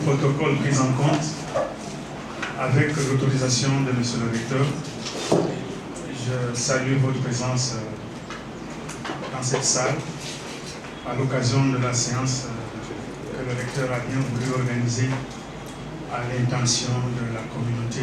Protocole pris en compte avec l'autorisation de M. le recteur. Je salue votre présence dans cette salle à l'occasion de la séance que le recteur a bien voulu organiser à l'intention de la communauté.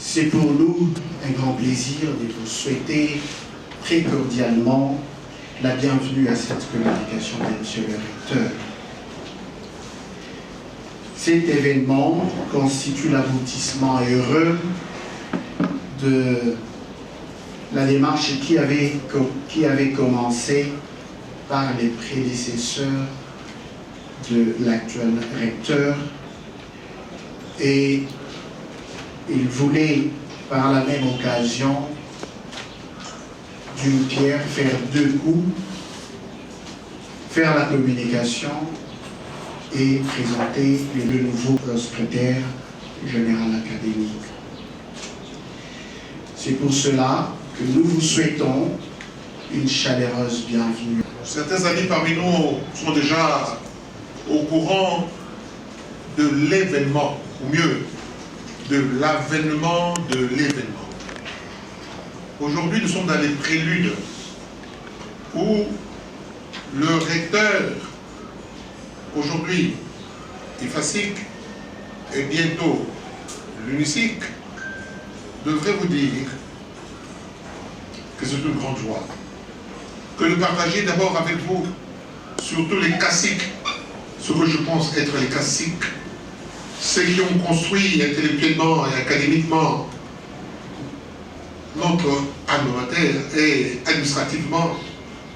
C'est pour nous un grand plaisir de vous souhaiter très cordialement la bienvenue à cette communication de M. le recteur. Cet événement constitue l'aboutissement heureux de la démarche qui avait commencé par les prédécesseurs de l'actuel recteur, et il voulait par la même occasion d'une pierre faire deux coups, faire la communication et présenter le nouveau secrétaire général académique. C'est pour cela que nous vous souhaitons une chaleureuse bienvenue. Certains amis parmi nous sont déjà au courant de l'événement, ou mieux, de l'avènement de l'événement. Aujourd'hui, nous sommes dans les préludes où le recteur, aujourd'hui, IFASIC, et bientôt l'UNISIC, devrait vous dire que c'est une grande joie. Que nous partagions d'abord avec vous, surtout les classiques, ce que je pense être les classiques, ceux qui ont construit intellectuellement et académiquement notre alma mater et administrativement,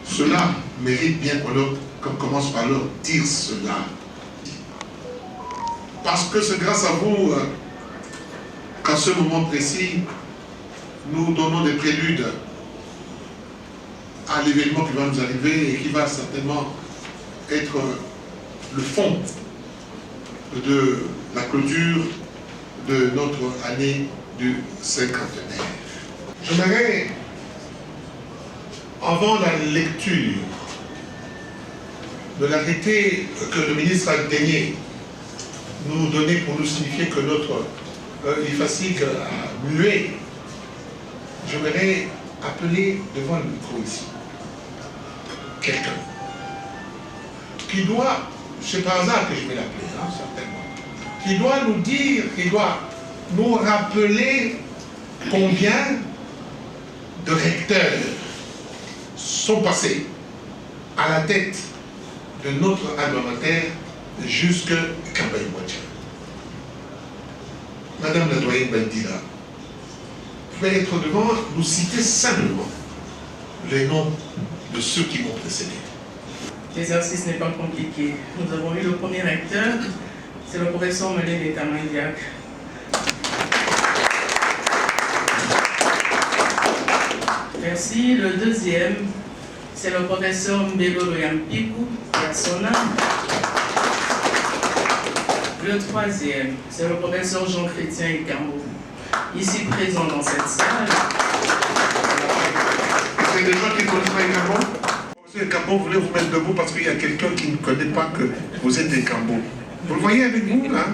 cela mérite bien qu'on commence par leur dire cela. Parce que c'est grâce à vous qu'à ce moment précis, nous donnons des préludes à l'événement qui va nous arriver et qui va certainement être le fond de la clôture de notre année du cinquantenaire. J'aimerais, avant la lecture de l'arrêté que le ministre a daigné nous donner pour nous signifier que notre IFASIC a mué, j'aimerais appeler devant le micro ici quelqu'un qui doit, c'est par hasard que je vais l'appeler, hein, certainement, qui doit nous dire, qui doit nous rappeler combien de recteurs sont passés à la tête de notre alma mater jusqu'à Kambaï-Moitié. Madame la doyenne Bandila, vous pouvez être devant, nous citer simplement les noms de ceux qui m'ont précédé. L'exercice n'est pas compliqué. Nous avons eu le premier recteur, c'est le professeur Melé Tamandiak. Merci. Le deuxième, c'est le professeur Mbelo Loyampikou Yassona. Le troisième, c'est le professeur Jean-Chrétien Ikambo, ici présent dans cette salle. C'est des gens qui ne connaissent pas Ikambo? Monsieur Ikambo, vous voulez vous mettre debout parce qu'il y a quelqu'un qui ne connaît pas que vous êtes Ikambo. Vous le voyez avec vous, là?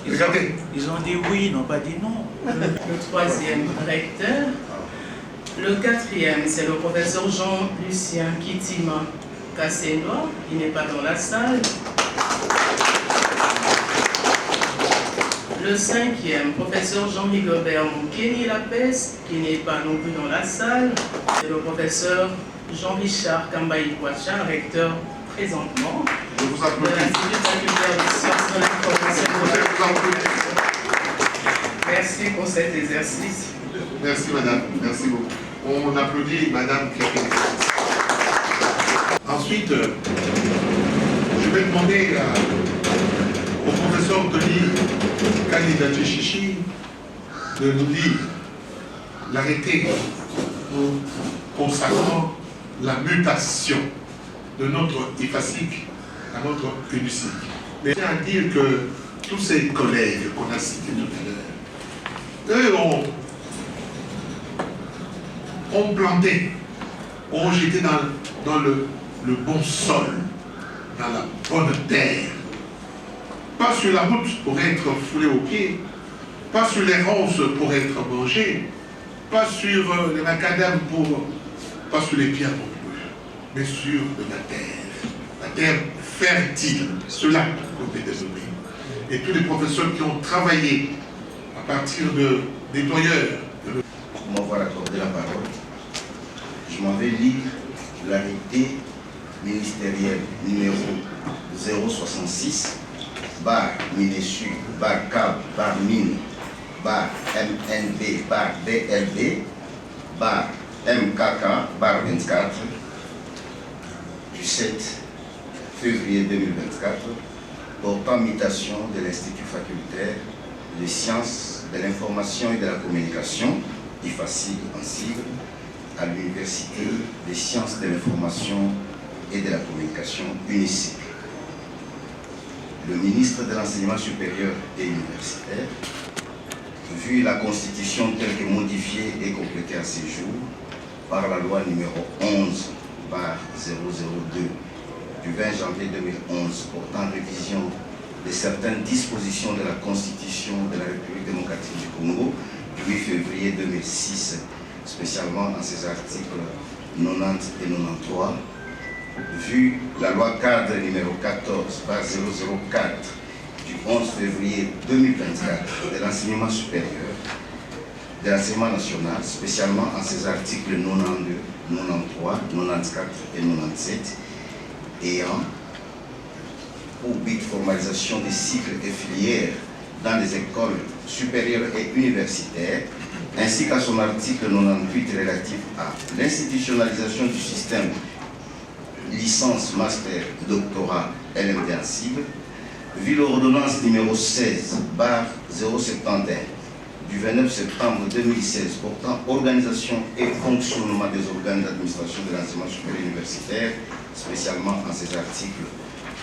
Regardez. Ils ont dit oui, ils n'ont pas dit non. Le troisième recteur. Le quatrième, c'est le professeur Jean-Lucien Kitima Kassenoa, qui n'est pas dans la salle. Le cinquième, professeur Jean-Rigobert Moukeni Lapes, qui n'est pas non plus dans la salle. C'est le professeur Jean-Richard Kambaï Kouacha, recteur présentement Je vous de applaudis. l'Institut facultaire de sciences de l'information. Je vous applaudis. Merci pour cet exercice. Merci madame, merci beaucoup. On applaudit madame qui a fait l'exercice. Ensuite, je vais demander au professeur Denis Kalidadji Chichi de nous lire l'arrêté consacrant la mutation de notre IFASIC à notre UNICIC. Mais je tiens à dire que tous ces collègues qu'on a cités tout à l'heure, eux ont planté, ont jeté dans le bon sol, dans la bonne terre. Pas sur la route pour être foulé aux pieds, pas sur les ronces pour être mangé, pas sur les macadam pas sur les pierres non plus, mais sur de la terre fertile, cela qu'on peut désormais. Et tous les professeurs qui ont travaillé à partir de nettoyeurs. Pour m'avoir accordé la parole, je m'en vais lire l'arrêté ministériel numéro 066 bar Minesu, bar CAB, bar Mine, bar MNB, bar DLB, bar MKK, bar 24, du 7 février 2024, portant mutation de l'Institut facultaire de sciences de l'information et de la communication, IFASIC en sigle, à l'Université des sciences de l'information et de la communication, UNICIC. Le ministre de l'Enseignement supérieur et universitaire, vu la Constitution telle que modifiée et complétée à ces jours par la loi numéro 11/002 du 20 janvier 2011 portant révision de certaines dispositions de la Constitution de la République démocratique du Congo du 8 février 2006, spécialement dans ses articles 90 et 93, vu la loi cadre numéro 14/004 du 11 février 2024 de l'enseignement supérieur, de l'enseignement national, spécialement en ses articles 92, 93, 94 et 97, ayant pour but formalisation des cycles et filières dans les écoles supérieures et universitaires, ainsi qu'à son article 98 relatif à l'institutionnalisation du système licence, master, doctorat, LMD en cible, vu l'ordonnance numéro 16/071 du 29 septembre 2016 portant organisation et fonctionnement des organes d'administration de l'enseignement supérieur universitaire, spécialement en ses articles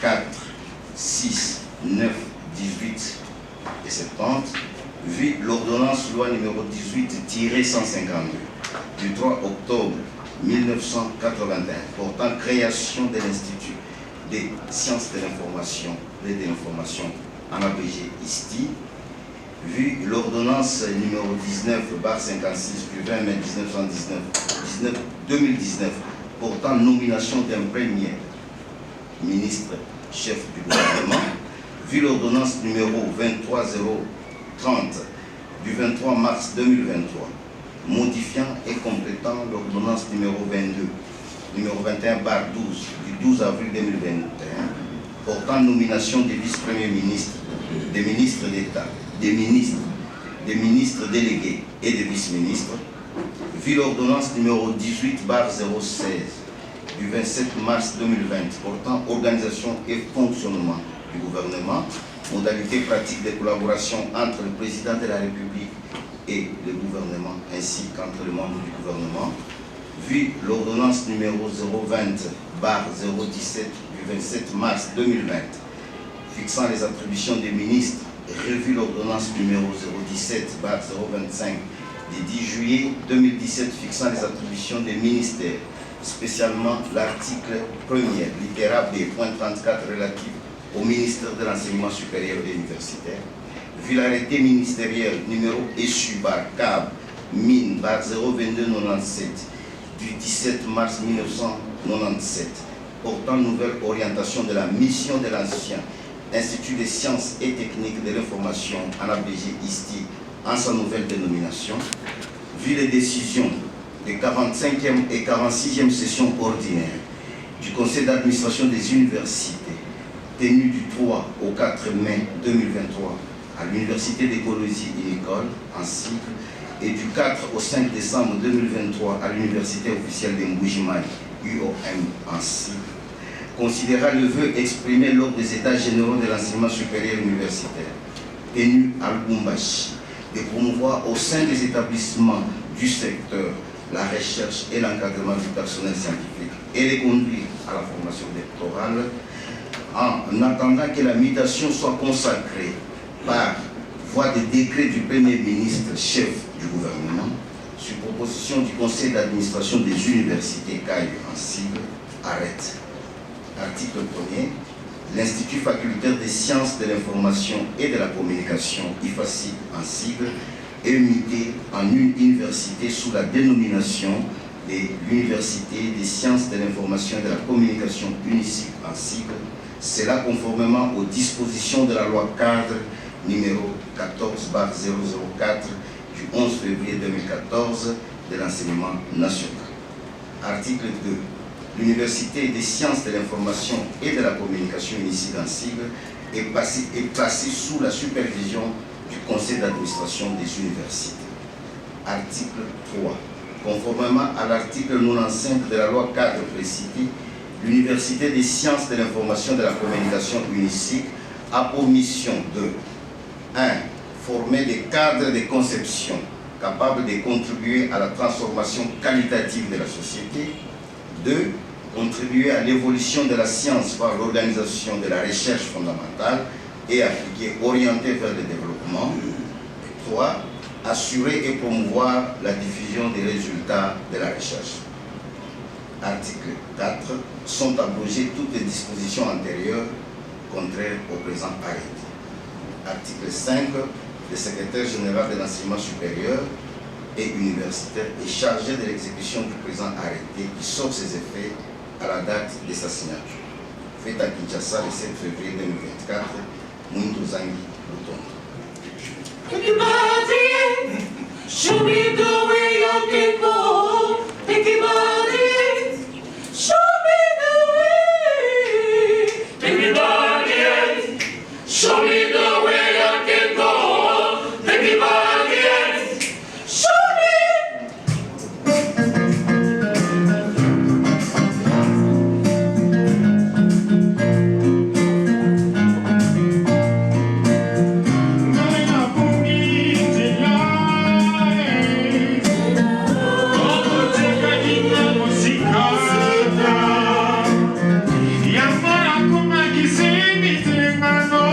4, 6, 9, 18 et 70, vu l'ordonnance loi numéro 18-152 du 3 octobre 1981 portant création de l'Institut des sciences de l'information et de l'information en abrégé ISTI, vu l'ordonnance numéro 19/56 du 20 mai 2019 portant nomination d'un premier ministre chef du gouvernement, vu l'ordonnance numéro 23030 du 23 mars 2023, modifiant et complétant l'ordonnance numéro 21/12 du 12 avril 2021, portant nomination des vice-premiers ministres, des ministres d'État, des ministres des ministres délégués et des vice-ministres, vu l'ordonnance numéro 18/016 du 27 mars 2020 portant organisation et fonctionnement du gouvernement, modalités pratiques de collaboration entre le président de la République et le gouvernement, ainsi qu'entre les membres du gouvernement, vu l'ordonnance numéro 020/017 du 27 mars 2020 fixant les attributions des ministres, revu l'ordonnance numéro 017/025 du 10 juillet 2017 fixant les attributions des ministères, spécialement l'article 1er, littéra B, point 34 relatif au ministère de l'Enseignement supérieur et universitaire, vu l'arrêté ministériel numéro ESU/CAB MIN/02297 du 17 mars 1997 portant nouvelle orientation de la mission de l'ancien Institut des sciences et techniques de l'information en abrégé ISTI en sa nouvelle dénomination, vu les décisions des 45e et 46e sessions ordinaires du Conseil d'administration des universités tenues du 3 au 4 mai 2023 à l'Université d'écologie et Nicole en cycle et du 4 au 5 décembre 2023 à l'Université officielle de Mbuji-Mayi, UOM en cycle, considéra le vœu exprimé lors des États généraux de l'enseignement supérieur universitaire tenus à Lubumbashi de promouvoir au sein des établissements du secteur la recherche et l'encadrement du personnel scientifique et les conduire à la formation doctorale en attendant que la mutation soit consacrée par voie de décret du Premier ministre chef du gouvernement sur proposition du Conseil d'administration des universités CAI en sigle arrête. Article 1er, l'Institut facultaire des sciences de l'information et de la communication, IFACI en sigle, est muté en une université sous la dénomination de l'Université des sciences de l'information et de la communication UNICIC en sigle, cela conformément aux dispositions de la loi cadre numéro 14/004 du 11 février 2014 de l'enseignement national. Article 2. L'Université des sciences de l'information et de la communication UNICIC en sigle est placée sous la supervision du Conseil d'administration des universités. Article 3. Conformément à l'article 95 de la loi cadre précitée, l'Université des sciences de l'information et de la communication UNICIC a pour mission de 1. Former des cadres de conception capables de contribuer à la transformation qualitative de la société. 2. Contribuer à l'évolution de la science par l'organisation de la recherche fondamentale et appliquée orientée vers le développement. 3. Assurer et promouvoir la diffusion des résultats de la recherche. Article 4. Sont abrogées toutes les dispositions antérieures contraires au présent arrêté. Article 5. Le secrétaire général de l'enseignement supérieur et universitaire est chargé de l'exécution du présent arrêté qui sort ses effets à la date de sa signature. Fait à Kinshasa le 7 février 2024, Mwindo Zangi Lutongo. Show me the way you can go. Everybody, show me the way. Everybody, show me the way you can go. Everybody, show me. Yamara kuma kisimi telengano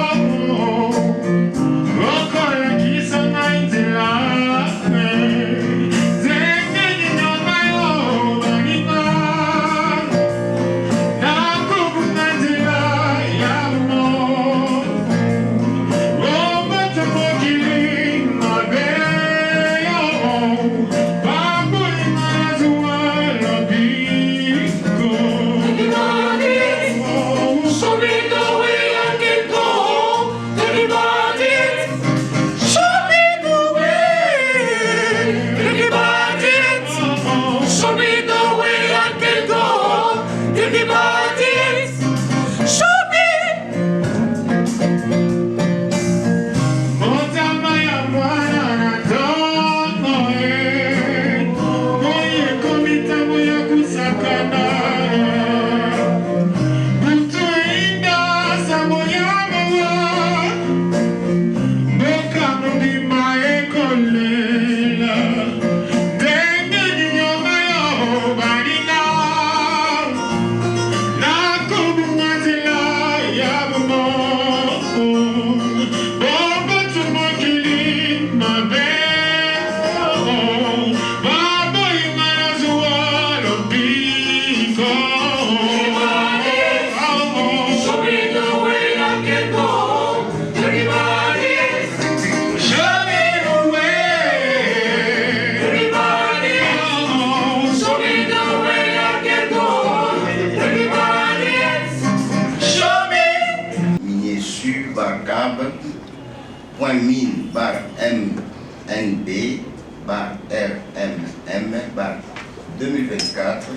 2024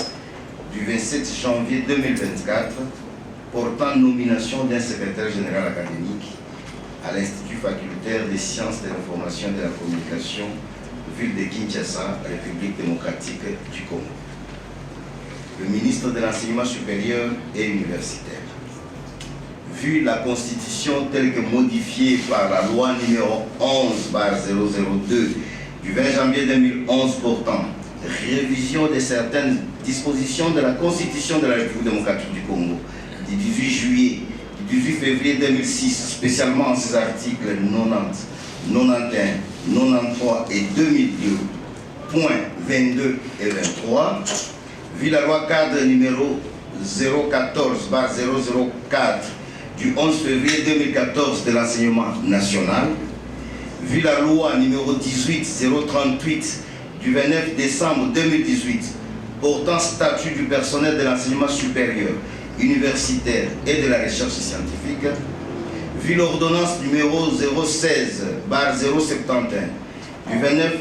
du 27 janvier 2024 portant nomination d'un secrétaire général académique à l'Institut facultaire des sciences de l'information et de la communication, ville de Kinshasa, République démocratique du Congo. Le ministre de l'Enseignement supérieur et universitaire. Vu la Constitution telle que modifiée par la loi numéro 11/002 du 20 janvier 2011 portant révision de certaines dispositions de la Constitution de la République démocratique du Congo du 18 juillet, du 18 février 2006, spécialement en ses articles 90, 91, 93 et 2002, points 22 et 23, vu la loi cadre numéro 014/004 du 11 février 2014 de l'enseignement national, vu la loi numéro 18038 du 29 décembre 2018 portant statut du personnel de l'enseignement supérieur, universitaire et de la recherche scientifique, vu l'ordonnance numéro 016/071 du 29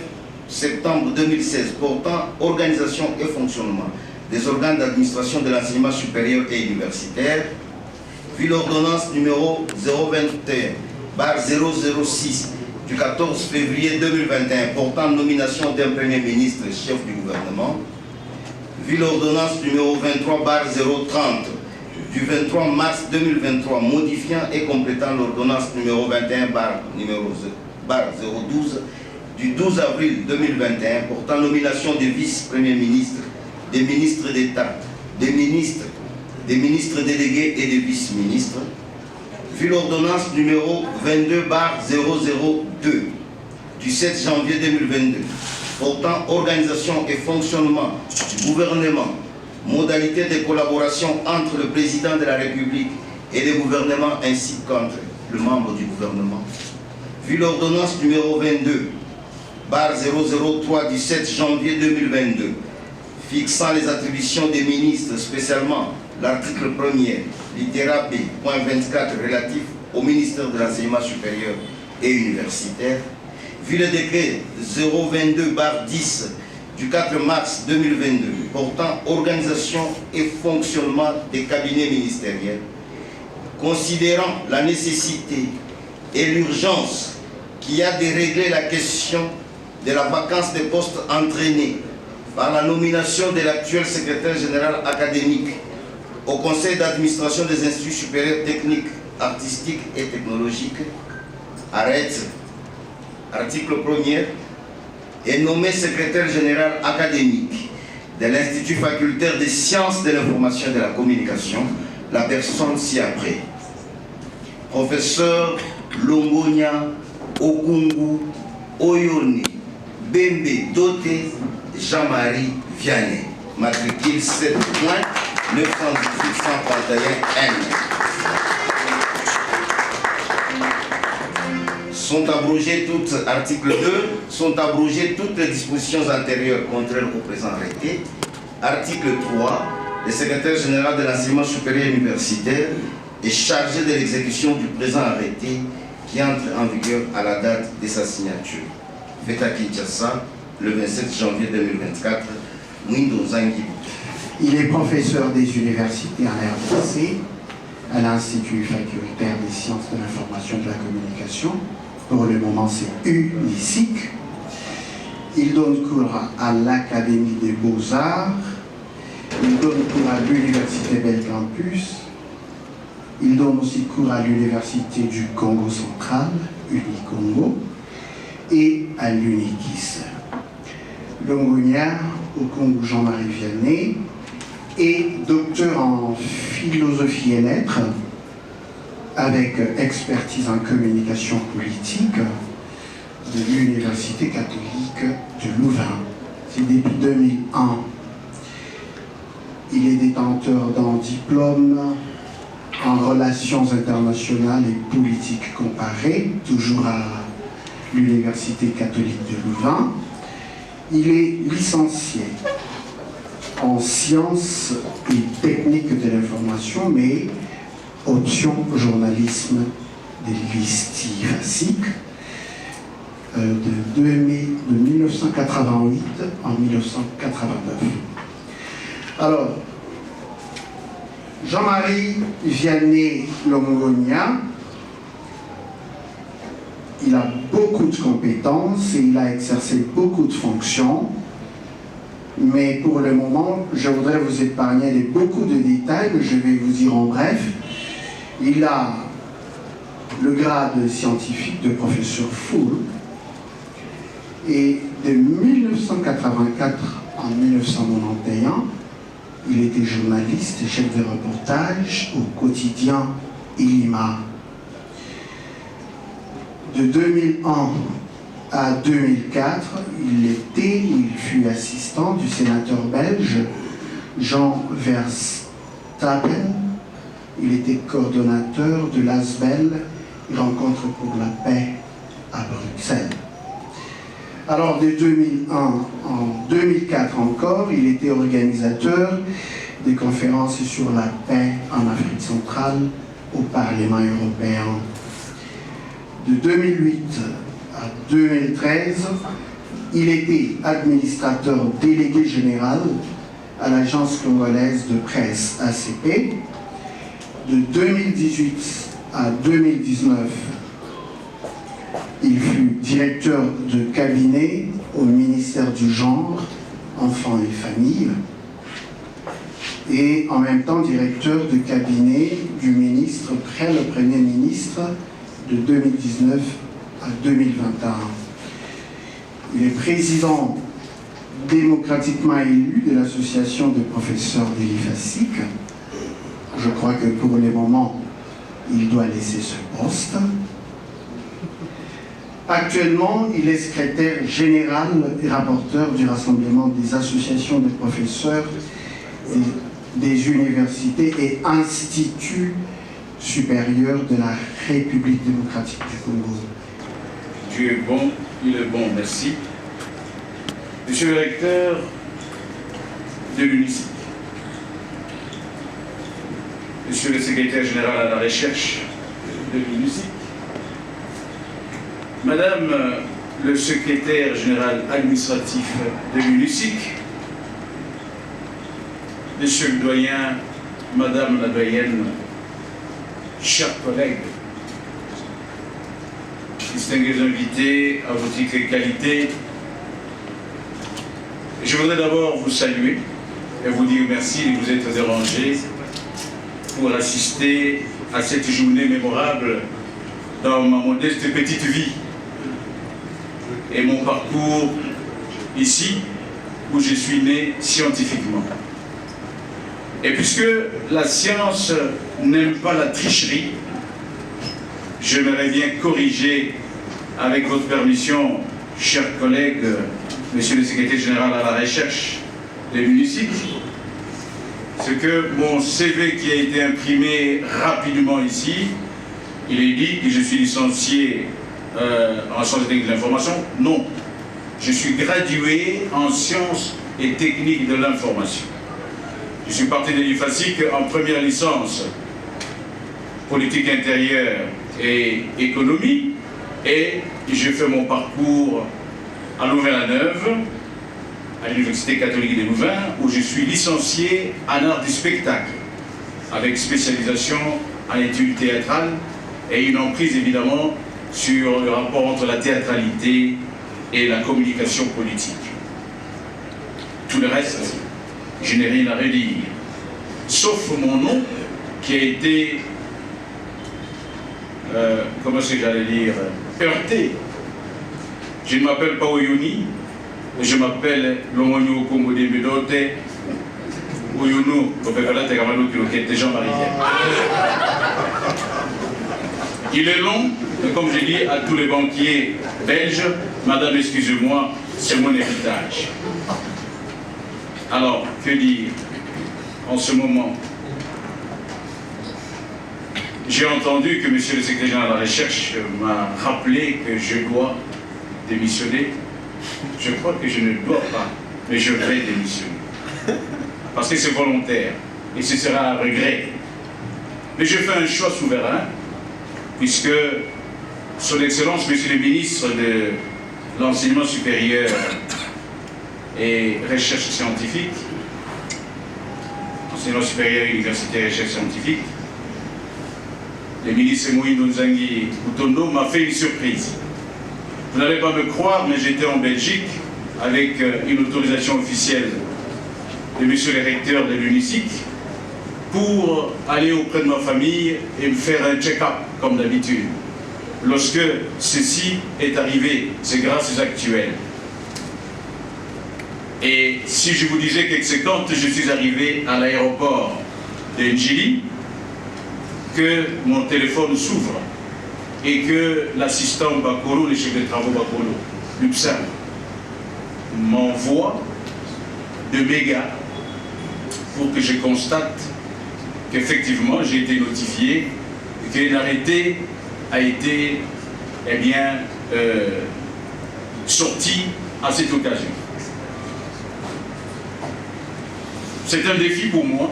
septembre 2016 portant organisation et fonctionnement des organes d'administration de l'enseignement supérieur et universitaire, vu l'ordonnance numéro 021/006 du 14 février 2021 portant nomination d'un Premier ministre chef du gouvernement, vu l'ordonnance numéro 23/030 du 23 mars 2023 modifiant et complétant l'ordonnance numéro 21/012 du 12 avril 2021 portant nomination des vice-premiers ministres, des ministres d'État, des ministres délégués et des vice-ministres, vu l'ordonnance numéro 22/002 du 7 janvier 2022 portant organisation et fonctionnement du gouvernement, modalités de collaboration entre le président de la République et le gouvernement ainsi qu'entre le membre du gouvernement, vu l'ordonnance numéro 22/003 du 7 janvier 2022 fixant les attributions des ministres, spécialement l'article 1er, littéra B, point 24 relatif au ministère de l'Enseignement supérieur et universitaire, vu le décret 022/10 du 4 mars 2022 portant organisation et fonctionnement des cabinets ministériels, considérant la nécessité et l'urgence qu'il y a de régler la question de la vacance des postes entraînés par la nomination de l'actuel secrétaire général académique au conseil d'administration des instituts supérieurs techniques, artistiques et technologiques, arrête, article 1er, est nommé secrétaire général académique de l'Institut facultaire des sciences de l'information et de la communication, la personne ci-après. Professeur Longonia Okungu Oyoni Bembe Doté Jean-Marie Vianney, matricule 7.918-131N. Sont abrogés toutes, article 2, sont abrogées toutes les dispositions antérieures contraires au présent arrêté. Article 3, le secrétaire général de l'enseignement supérieur universitaire est chargé de l'exécution du présent arrêté qui entre en vigueur à la date de sa signature. Fait à Kinshasa, le 27 janvier 2024, Mwindo Zangi. Il est professeur des universités en RDC, à l'Institut facultaire des sciences de l'information et de la communication. Pour le moment, c'est UNISIC. Il donne cours à l'Académie des Beaux-Arts. Il donne cours à l'Université Belcampus. Il donne aussi cours à l'Université du Congo central, Unicongo, et à l'UNIKIS. Longonia Okungu Jean-Marie Vianney est docteur en philosophie et lettres avec expertise en communication politique de l'Université catholique de Louvain. C'est depuis 2001. Il est détenteur d'un diplôme en relations internationales et politiques comparées, toujours à l'Université catholique de Louvain. Il est licencié en sciences et techniques de l'information, mais option journalisme de l'IFASIC de 1988 en 1989. Alors, Jean-Marie Vianney Longonia, il a beaucoup de compétences et il a exercé beaucoup de fonctions, mais pour le moment, je voudrais vous épargner beaucoup de détails, mais je vais vous dire en bref. Il a le grade scientifique de professeur full et de 1984 en 1991, il était journaliste et chef de reportage au quotidien Ilima. De 2001 à 2004, il fut assistant du sénateur belge Jean Verstappen. Il était coordonnateur de l'ASBEL, Rencontre pour la paix à Bruxelles. Alors de 2001 en 2004 encore, il était organisateur des conférences sur la paix en Afrique centrale au Parlement européen. De 2008 à 2013, il était administrateur délégué général à l'Agence congolaise de presse ACP. De 2018 à 2019, il fut directeur de cabinet au ministère du Genre, Enfants et Familles, et en même temps directeur de cabinet du ministre près le Premier ministre de 2019 à 2021. Il est président démocratiquement élu de l'association de professeurs de l'IFASIC. Je crois que pour le moment, il doit laisser ce poste. Actuellement, il est secrétaire général et rapporteur du Rassemblement des associations de professeurs des universités et instituts supérieurs de la République démocratique du Congo. Dieu est bon, il est bon, merci. Monsieur le recteur de l'UNICIC, Monsieur le secrétaire général à la recherche de l'UNICIC, Madame le secrétaire général administratif de l'UNICIC, Monsieur le doyen, Madame la doyenne, chers collègues, distingués invités à votre qualité, je voudrais d'abord vous saluer et vous dire merci de vous être dérangés pour assister à cette journée mémorable dans ma modeste petite vie et mon parcours ici où je suis né scientifiquement. Et puisque la science n'aime pas la tricherie, j'aimerais bien corriger, avec votre permission, chers collègues, Monsieur le secrétaire général à la recherche de l'UNICIC, ce que mon CV qui a été imprimé rapidement ici, il est dit que je suis licencié en sciences et techniques de l'information. Non, je suis gradué en sciences et techniques de l'information. Je suis parti de l'IFASIC en première licence politique intérieure et économie, et j'ai fait mon parcours à Louvain-la-Neuve, à l'Université catholique de Louvain, où je suis licencié en art du spectacle, avec spécialisation en études théâtrales et une emprise évidemment sur le rapport entre la théâtralité et la communication politique. Tout le reste, je n'ai rien à redire, sauf mon nom qui a été, comment est-ce que j'allais dire, heurté. Je ne m'appelle pas Oyuni, je m'appelle Lomonyo Congo de Bedote, Oyuno, Jean-Marie. Il est long, mais comme je dis à tous les banquiers belges, madame, excusez-moi, c'est mon héritage. Alors, que dire en ce moment? J'ai entendu que monsieur le secrétaire général de la recherche m'a rappelé que je dois démissionner. Je crois que je ne dois pas, mais je vais démissionner. Parce que c'est volontaire et ce sera un regret. Mais je fais un choix souverain puisque Son Excellence, Monsieur le ministre de l'Enseignement supérieur et Recherche scientifique, Enseignement supérieur, Université et Recherche scientifique, le ministre Moïse Nzangi Utondo m'a fait une surprise. Vous n'allez pas me croire, mais j'étais en Belgique avec une autorisation officielle de monsieur le recteur de l'UNISIC pour aller auprès de ma famille et me faire un check-up comme d'habitude. Lorsque ceci est arrivé, c'est grâce aux actuels. Et si je vous disais que c'est quand je suis arrivé à l'aéroport de Njili que mon téléphone s'ouvre et que l'assistant Bakolo, le chef de travaux Bakolo, Lupsan, m'envoie de méga pour que je constate qu'effectivement j'ai été notifié et qu'un arrêté a été sorti à cette occasion. C'est un défi pour moi,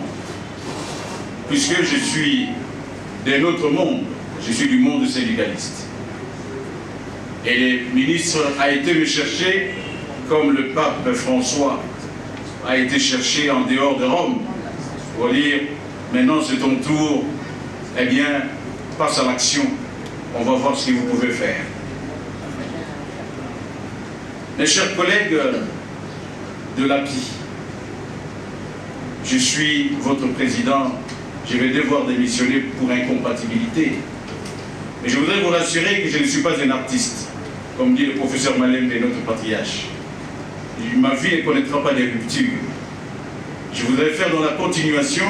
puisque je suis d'un autre monde, je suis du monde syndicaliste. Et le ministre a été me chercher comme le pape François a été cherché en dehors de Rome pour dire maintenant c'est ton tour, passe à l'action, on va voir ce que vous pouvez faire. Mes chers collègues de l'API, je suis votre président, je vais devoir démissionner pour incompatibilité. Mais je voudrais vous rassurer que je ne suis pas un artiste, comme dit le professeur Malembe, notre patriarche. Ma vie ne connaîtra pas de rupture. Je voudrais faire dans la continuation,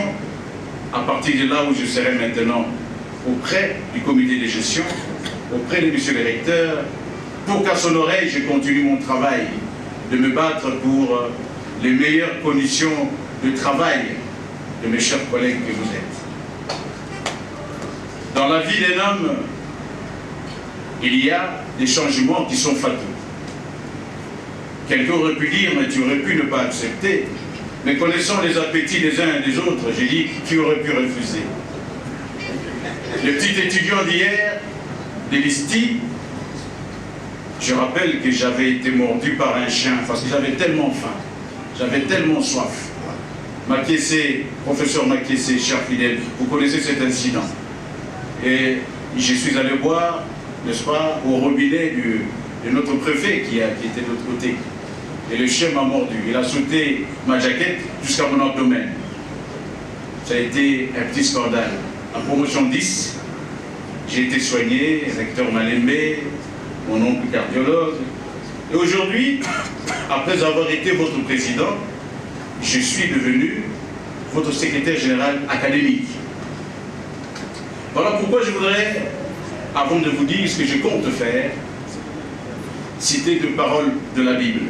à partir de là où je serai maintenant, auprès du comité de gestion, auprès de monsieur le recteur, pour qu'à son oreille, je continue mon travail, de me battre pour les meilleures conditions de travail de mes chers collègues que vous êtes. Dans la vie d'un homme, il y a des changements qui sont fataux. Quelqu'un aurait pu dire, mais tu aurais pu ne pas accepter. Mais connaissant les appétits des uns et des autres, j'ai dit, qui aurait pu refuser? Le petit étudiant d'hier, de l'ISTI, je rappelle que j'avais été mordu par un chien parce que j'avais tellement faim, j'avais tellement soif. Makiessé, professeur Makiessé, cher fidèle, vous connaissez cet incident. Et je suis allé boire, n'est-ce pas, au robinet de notre préfet qui était de l'autre côté. Et le chien m'a mordu. Il a sauté ma jaquette jusqu'à mon abdomen. Ça a été un petit scandale. En promotion 10, j'ai été soigné, recteur Malembe, mon oncle cardiologue. Et aujourd'hui, après avoir été votre président, je suis devenu votre secrétaire général académique. Voilà pourquoi je voudrais, avant de vous dire ce que je compte faire, citer deux paroles de la Bible.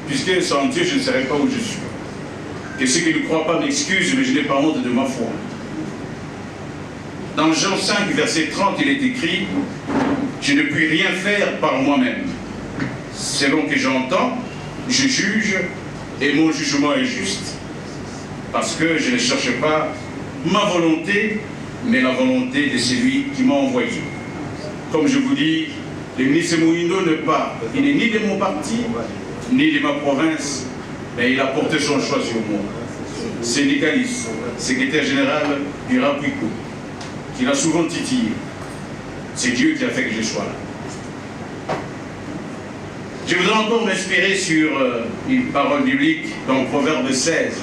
Puisque sans Dieu, je ne serais pas où je suis. Que ceux qui ne croient pas m'excusent, mais je n'ai pas honte de ma foi. Dans Jean 5, verset 30, il est écrit « Je ne puis rien faire par moi-même. Selon que j'entends, je juge, et mon jugement est juste. Parce que je ne cherche pas ma volonté, mais la volonté de celui qui m'a envoyé. » Comme je vous dis, le ministre Mouindo ne part. Il n'est ni de mon parti, ni de ma province, mais il a porté son choix sur moi. Syndicaliste, secrétaire général du Rapuico, qui l'a souvent titillé. C'est Dieu qui a fait que je sois là. Je voudrais encore m'inspirer sur une parole biblique dans Proverbe 16.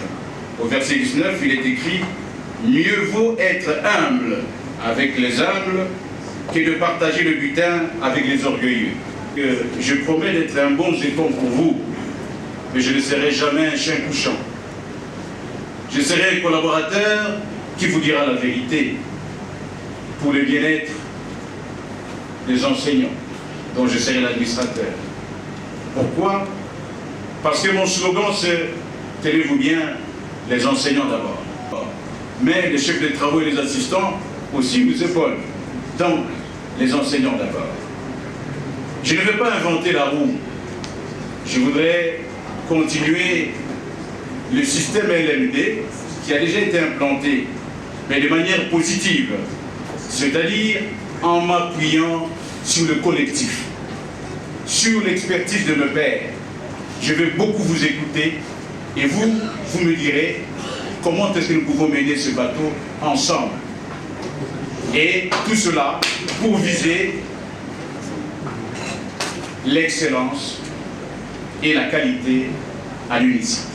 Au verset 19, il est écrit « Mieux vaut être humble avec les humbles que de partager le butin avec les orgueilleux. » Je promets d'être un bon jeton pour vous, mais je ne serai jamais un chien couchant. Je serai un collaborateur qui vous dira la vérité pour le bien-être des enseignants, dont je serai l'administrateur. Pourquoi? Parce que mon slogan c'est « Tenez-vous bien, les enseignants d'abord. » Mais les chefs de travaux et les assistants aussi nous épaulent. Donc, les enseignants d'abord. Je ne vais pas inventer la roue. Je voudrais continuer le système LMD qui a déjà été implanté, mais de manière positive. C'est-à-dire en m'appuyant sur le collectif, sur l'expertise de nos pairs. Je vais beaucoup vous écouter et vous me direz comment est-ce que nous pouvons mener ce bateau ensemble. Et tout cela pour viser l'excellence et la qualité à l'UNICIC.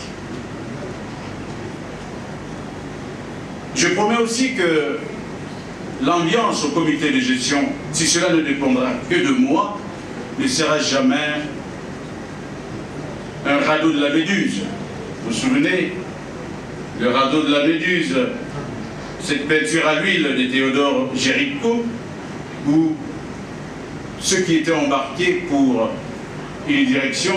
Je promets aussi que l'ambiance au comité de gestion, si cela ne dépendra que de moi, ne sera jamais un radeau de la Méduse. Vous vous souvenez, le radeau de la Méduse, cette peinture à l'huile de Théodore Géricault, où ceux qui étaient embarqués pour une direction,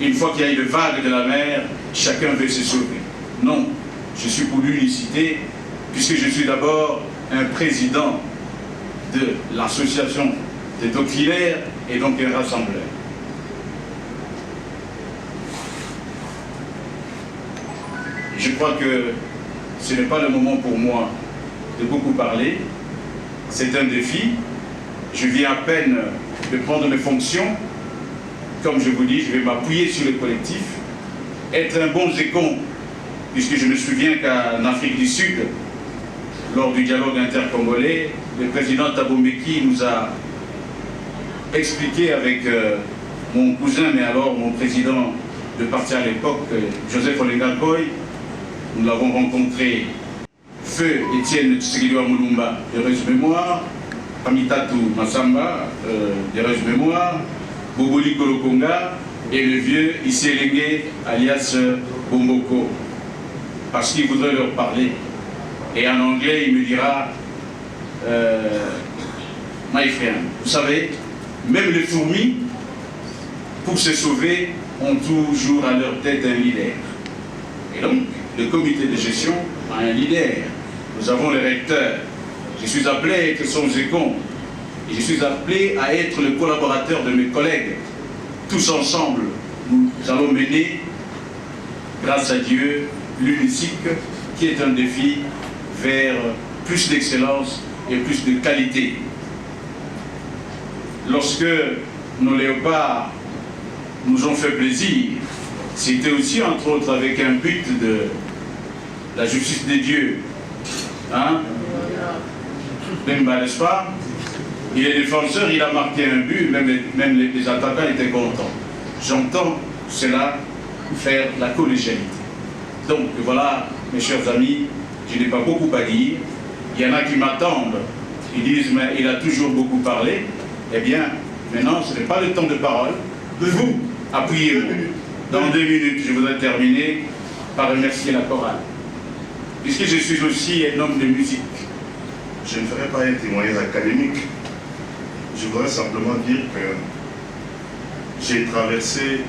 une fois qu'il y a eu le vague de la mer, chacun veut se sauver. Non, je suis pour l'unicité, puisque je suis d'abord un président de l'association des doctrinaires et donc un rassembleur. Je crois que ce n'est pas le moment pour moi de beaucoup parler. C'est un défi. Je viens à peine de prendre mes fonctions. Comme je vous dis, je vais m'appuyer sur le collectif, être un bon zécon, puisque je me souviens qu'en Afrique du Sud, lors du dialogue intercongolais, le président Thabo Mbeki nous a expliqué avec mon cousin, mais alors mon président de parti à l'époque, Joseph Olenga Koy, nous l'avons rencontré, Feu Étienne Tshisekedi Mulumba, heureuse mémoire, Pamitatu Massamba, heureuse mémoire, Boboli Kolokonga et le vieux Iselenge alias Bomboko, parce qu'il voudrait leur parler. Et en anglais, il me dira My friend, vous savez, même les fourmis, pour se sauver, ont toujours à leur tête un leader. Et donc, le comité de gestion a un leader. Nous avons le recteur. Je suis appelé à être son zécon. Et je suis appelé à être le collaborateur de mes collègues. Tous ensemble, nous allons mener, grâce à Dieu, l'UNICIC, qui est un défi vers plus d'excellence et plus de qualité. Lorsque nos léopards nous ont fait plaisir, c'était aussi, entre autres, avec un but de la justice des dieux. Hein? N'est-ce pas? Et les défenseurs, il a marqué un but, même les attaquants étaient contents. J'entends cela faire la collégialité. Donc voilà, mes chers amis, je n'ai pas beaucoup à dire. Il y en a qui m'attendent, qui disent, mais il a toujours beaucoup parlé. Eh bien, maintenant, ce n'est pas le temps de parole. Vous, appuyez-vous. Dans 2 minutes, je voudrais terminer par remercier la chorale. Puisque je suis aussi un homme de musique. Je ne ferai pas un témoignage académique. Je voudrais simplement dire que j'ai traversé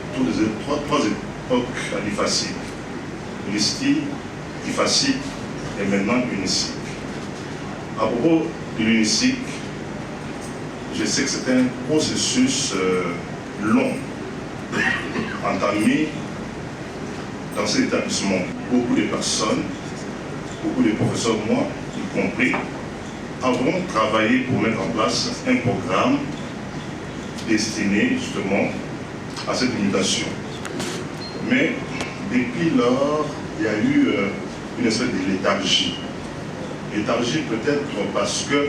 trois époques à l'IFACIC. l'ISTI, IFACIC et maintenant l'UNICIC. À propos de l'UNICIC, je sais que c'est un processus long, entamé dans cet établissement. Beaucoup de personnes, beaucoup de professeurs, moi y compris, avons travaillé pour mettre en place un programme destiné justement à cette limitation. Mais depuis lors, il y a eu une espèce de léthargie. Léthargie peut-être parce que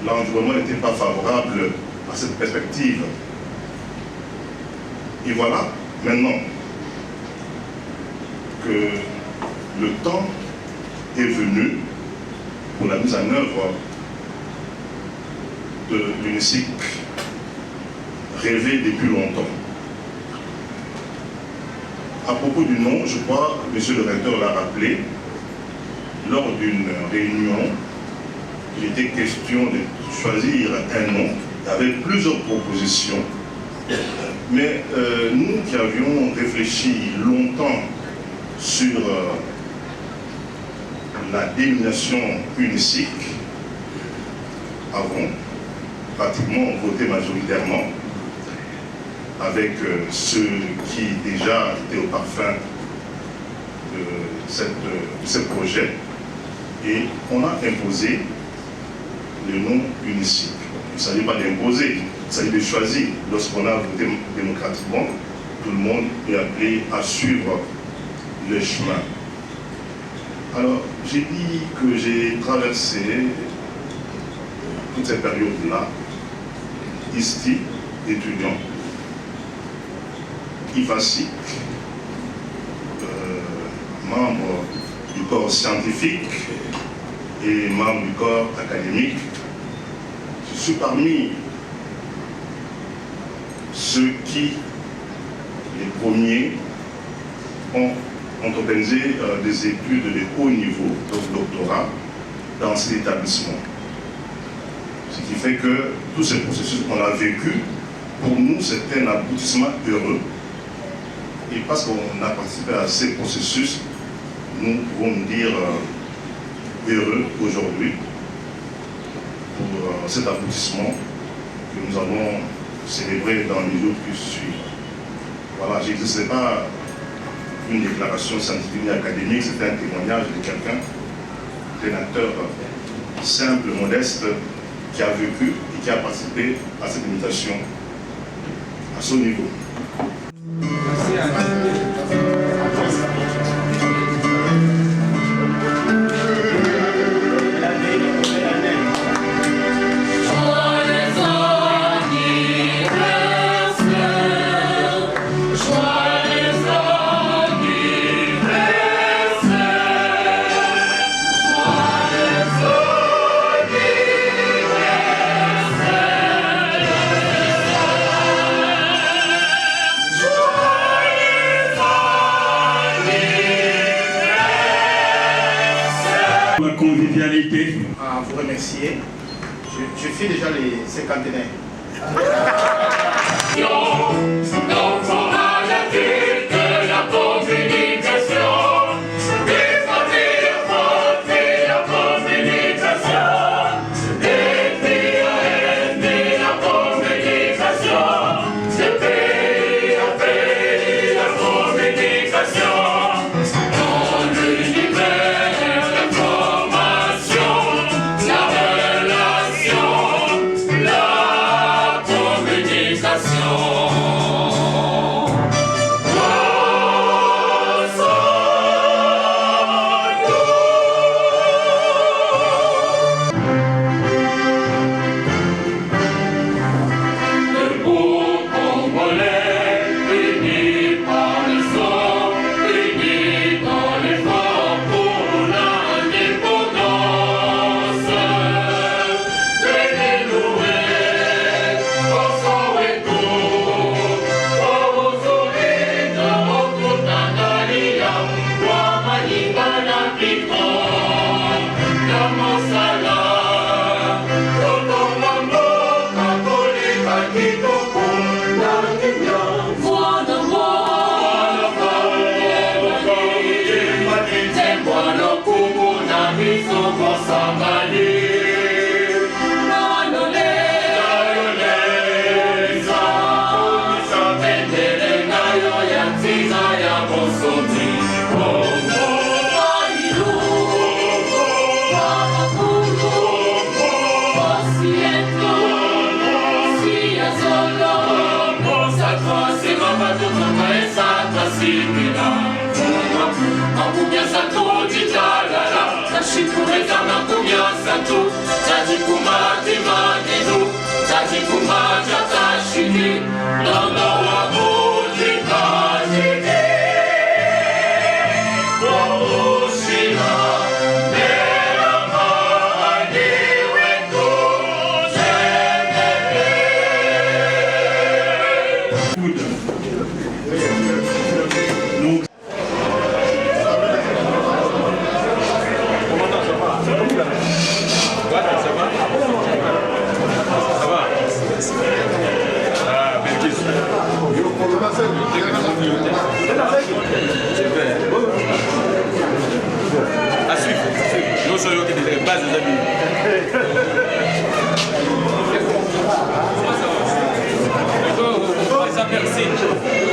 l'environnement n'était pas favorable à cette perspective. Et voilà, maintenant que le temps est venu pour la mise en œuvre de l'UNICIC rêvé depuis longtemps. À propos du nom, je crois, monsieur le recteur l'a rappelé, lors d'une réunion, il était question de choisir un nom. Il y avait plusieurs propositions. Mais nous qui avions réfléchi longtemps sur la dénomination UNICIC, avons pratiquement voté majoritairement avec ceux qui déjà étaient au parfum de ce projet. Et on a imposé de non uniciques. Il ne s'agit pas d'imposer, il s'agit de choisir. Lorsqu'on a voté démocratiquement, tout le monde est appelé à suivre le chemin. Alors, j'ai dit que j'ai traversé toute cette période-là, ici, étudiant, IFASIC, membre du corps scientifique et membre du corps académique. Je suis parmi ceux qui, les premiers, ont organisé des études de haut niveau, donc doctorat, dans cet établissement. Ce qui fait que tous ces processus qu'on a vécu, pour nous, c'était un aboutissement heureux. Et parce qu'on a participé à ces processus, nous pouvons nous dire heureux aujourd'hui pour cet aboutissement que nous allons célébrer dans les jours qui suivent. Voilà, je ne sais pas une déclaration scientifique et académique, c'est un témoignage de quelqu'un, d'un acteur simple, modeste, qui a vécu et qui a participé à cette invitation à son niveau. Merci à la convivialité. À vous remercier. Je fais déjà les cinquantenaires. Merci.